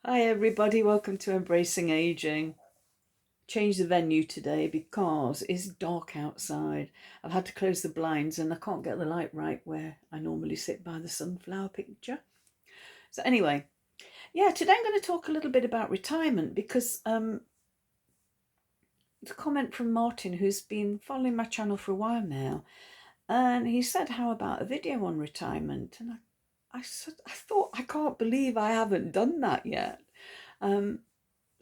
Hi everybody, welcome to Embracing Aging. Change the venue today because it's dark outside. I've had to close the blinds and I can't get the light right where I normally sit by the sunflower picture. So anyway, today I'm going to talk a little bit about retirement because it's a comment from Martin, who's been following my channel for a while now, and he said, how about a video on retirement? And I thought, I can't believe I haven't done that yet.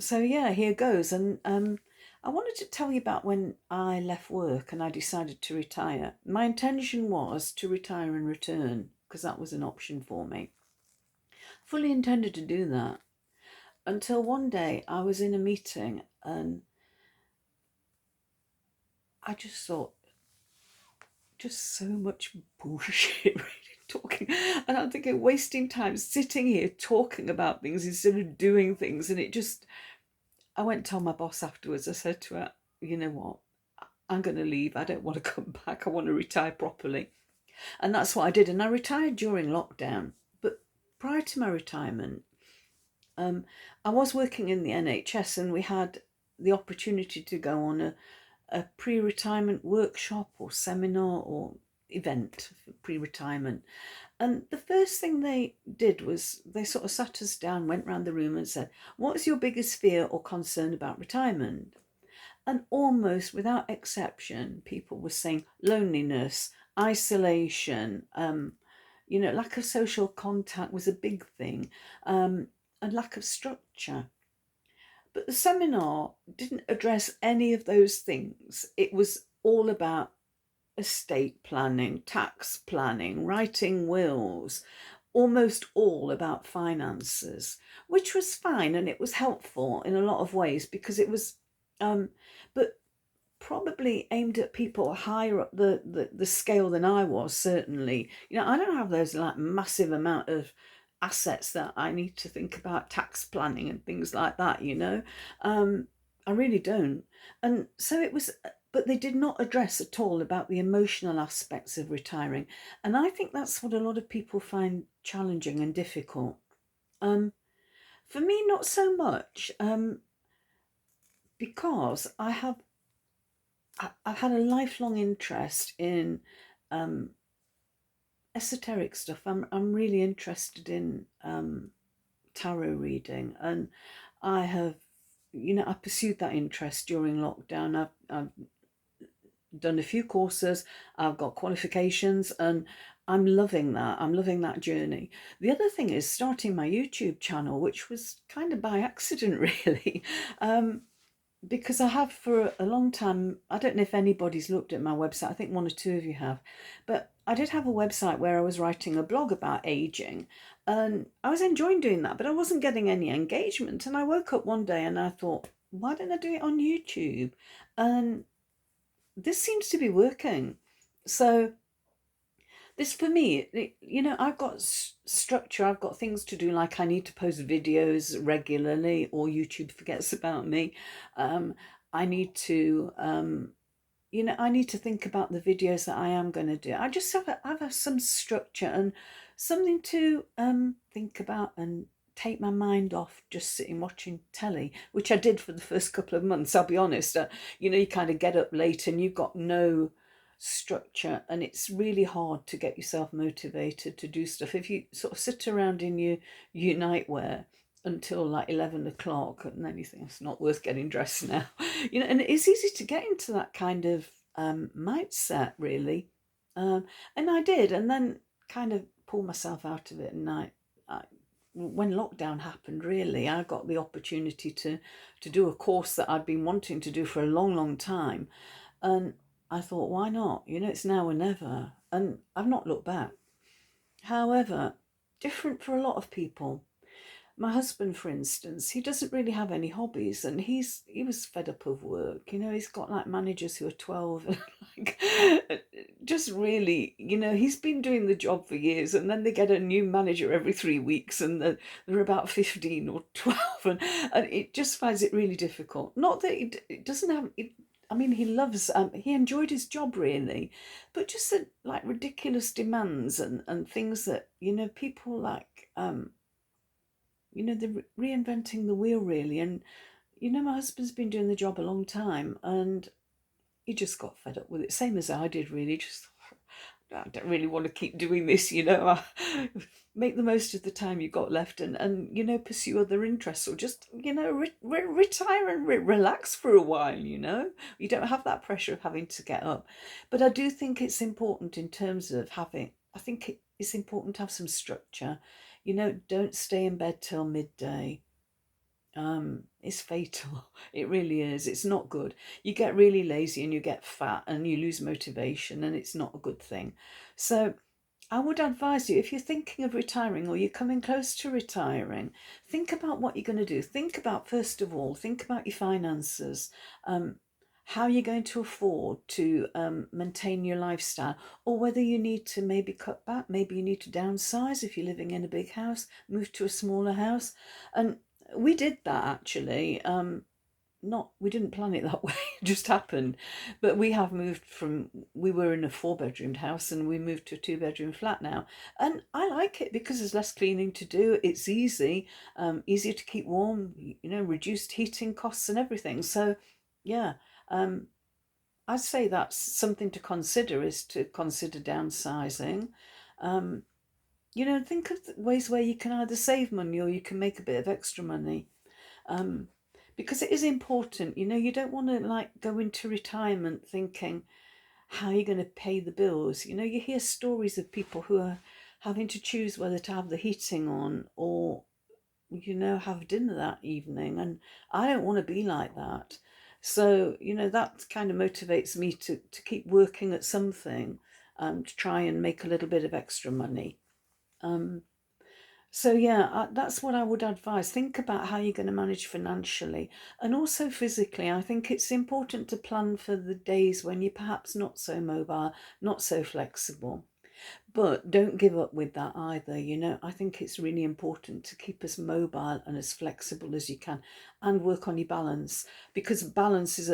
So yeah, here goes. And I wanted to tell you about when I left work and I decided to retire. My intention was to retire and return because that was an option for me. Fully intended to do that until one day I was in a meeting and I just thought, just so much bullshit really talking. And I'm thinking, wasting time sitting here talking about things instead of doing things. And I went to tell my boss afterwards. I said to her, you know what? I'm going to leave. I don't want to come back. I want to retire properly. And that's what I did. And I retired during lockdown. But prior to my retirement, I was working in the NHS and we had the opportunity to go on a pre-retirement workshop or seminar or event for pre-retirement. And the first thing they did was they sort of sat us down, went round the room and said, what's your biggest fear or concern about retirement? And almost without exception, people were saying loneliness, isolation, lack of social contact was a big thing, and lack of structure. But the seminar didn't address any of those things. It was all about estate planning, tax planning, writing wills, almost all about finances, which was fine and it was helpful in a lot of ways because it was, but probably aimed at people higher up the scale than I was, certainly. I don't have those like massive amount of assets that I need to think about tax planning and things like that. I really don't. And so it was, but they did not address at all about the emotional aspects of retiring. And I think that's what a lot of people find challenging and difficult. For me, not so much, because I've had a lifelong interest in um, esoteric stuff. I'm really interested in tarot reading, and I have, I pursued that interest during lockdown. I've done a few courses, I've got qualifications, and I'm loving that. I'm loving that journey. The other thing is starting my YouTube channel, which was kind of by accident, really. Because I have for a long time, I don't know if anybody's looked at my website, I think one or two of you have, but I did have a website where I was writing a blog about aging and I was enjoying doing that, but I wasn't getting any engagement. And I woke up one day and I thought, why don't I do it on YouTube? And this seems to be working. So this for me, I've got structure, I've got things to do, like I need to post videos regularly or YouTube forgets about me. um, I need to I need to think about the videos that I am going to do. I just have some structure and something to think about and take my mind off just sitting watching telly, which I did for the first couple of months. I'll be honest. You kind of get up late and you've got no structure and it's really hard to get yourself motivated to do stuff if you sort of sit around in your nightwear until like 11 o'clock and then you think it's not worth getting dressed now. And it's easy to get into that kind of mindset, really. And I did, and then kind of pull myself out of it. And when lockdown happened, really, I got the opportunity to do a course that I'd been wanting to do for a long, long time. And I thought, why not? It's now or never. And I've not looked back. However, different for a lot of people. My husband, for instance, he doesn't really have any hobbies and he was fed up of work. He's got like managers who are 12 and like just really, he's been doing the job for years and then they get a new manager every 3 weeks and they're about 15 or 12 and it just finds it really difficult. Not that it doesn't have it, I mean, he enjoyed his job really, but just like ridiculous demands and things that, people like, they're reinventing the wheel really. And my husband's been doing the job a long time, and he just got fed up with it, same as I did really. Just, I don't really want to keep doing this, make the most of the time you got left, and pursue other interests, or just retire and relax for a while. You don't have that pressure of having to get up. But I do think it's important in terms of having, I think it's important to have some structure. Don't stay in bed till midday. It's fatal. It really is. It's not good. You get really lazy and you get fat and you lose motivation, and it's not a good thing. So I would advise you, if you're thinking of retiring or you're coming close to retiring, think about what you're going to do. Think about, first of all, think about your finances. Um, how you're going to afford to maintain your lifestyle, or whether you need to maybe cut back, maybe you need to downsize if you're living in a big house, move to a smaller house. And we did that actually. Not We didn't plan it that way, it just happened. But we have moved from, we were in a 4-bedroomed house and we moved to a 2-bedroom flat now, and I like it because there's less cleaning to do. It's easy, easier to keep warm, reduced heating costs and everything. So yeah, um I'd say that's something to consider, is to consider downsizing. um think of ways where you can either save money or you can make a bit of extra money. um, because it is important. You don't want to like go into retirement thinking how you're going to pay the bills. You hear stories of people who are having to choose whether to have the heating on or have dinner that evening, and I don't want to be like that. So that kind of motivates me to keep working at something, to try and make a little bit of extra money. um, so yeah, that's what I would advise. Think about how you're going to manage financially and also physically. I think it's important to plan for the days when you're perhaps not so mobile, not so flexible. But don't give up with that either. I think it's really important to keep as mobile and as flexible as you can, and work on your balance, because balance is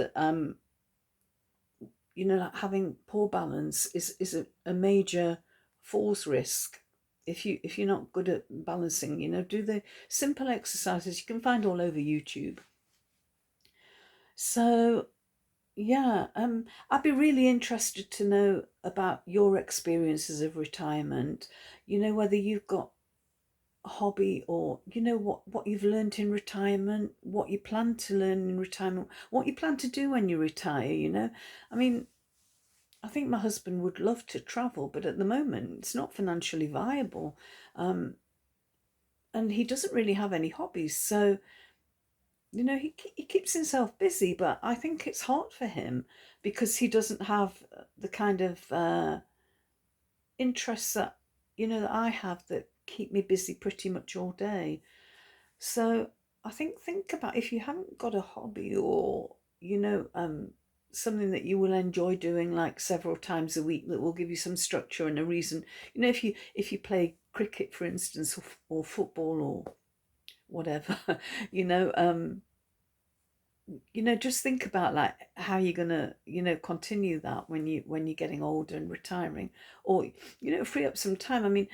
like having poor balance is a major falls risk. If you're not good at balancing, do the simple exercises you can find all over YouTube. So yeah, I'd be really interested to know about your experiences of retirement. Whether you've got a hobby, or what you've learned in retirement, what you plan to learn in retirement, what you plan to do when you retire. I mean, I think my husband would love to travel, but at the moment it's not financially viable. Um, and he doesn't really have any hobbies. So, he keeps himself busy, but I think it's hard for him because he doesn't have the kind of interests that I have, that keep me busy pretty much all day. So I think about, if you haven't got a hobby, or something that you will enjoy doing like several times a week, that will give you some structure and a reason. If you play cricket, for instance, or football or whatever, you know, um, just think about like how you're gonna continue that when you're getting older and retiring, or free up some time. I mean,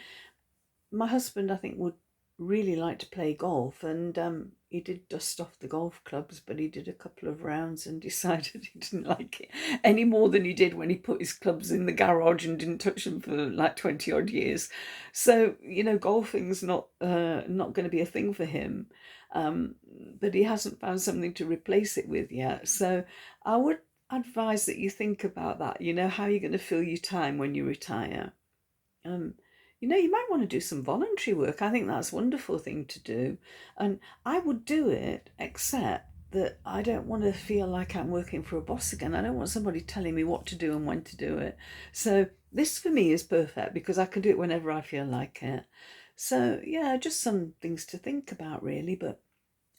my husband, I think, would really like to play golf, and he did dust off the golf clubs, but he did a couple of rounds and decided he didn't like it any more than he did when he put his clubs in the garage and didn't touch them for like 20 odd years. So golfing's not going to be a thing for him. um, but he hasn't found something to replace it with yet. So I would advise that you think about that, how you're going to fill your time when you retire. um, you might want to do some voluntary work. I think that's a wonderful thing to do. And I would do it, except that I don't want to feel like I'm working for a boss again. I don't want somebody telling me what to do and when to do it. So this for me is perfect because I can do it whenever I feel like it. So yeah, just some things to think about really. But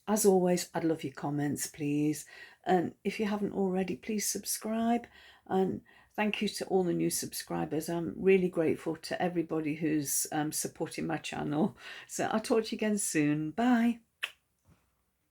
as always, I'd love your comments, please. And if you haven't already, please subscribe. And thank you to all the new subscribers. I'm really grateful to everybody who's supporting my channel. So I'll talk to you again soon. Bye.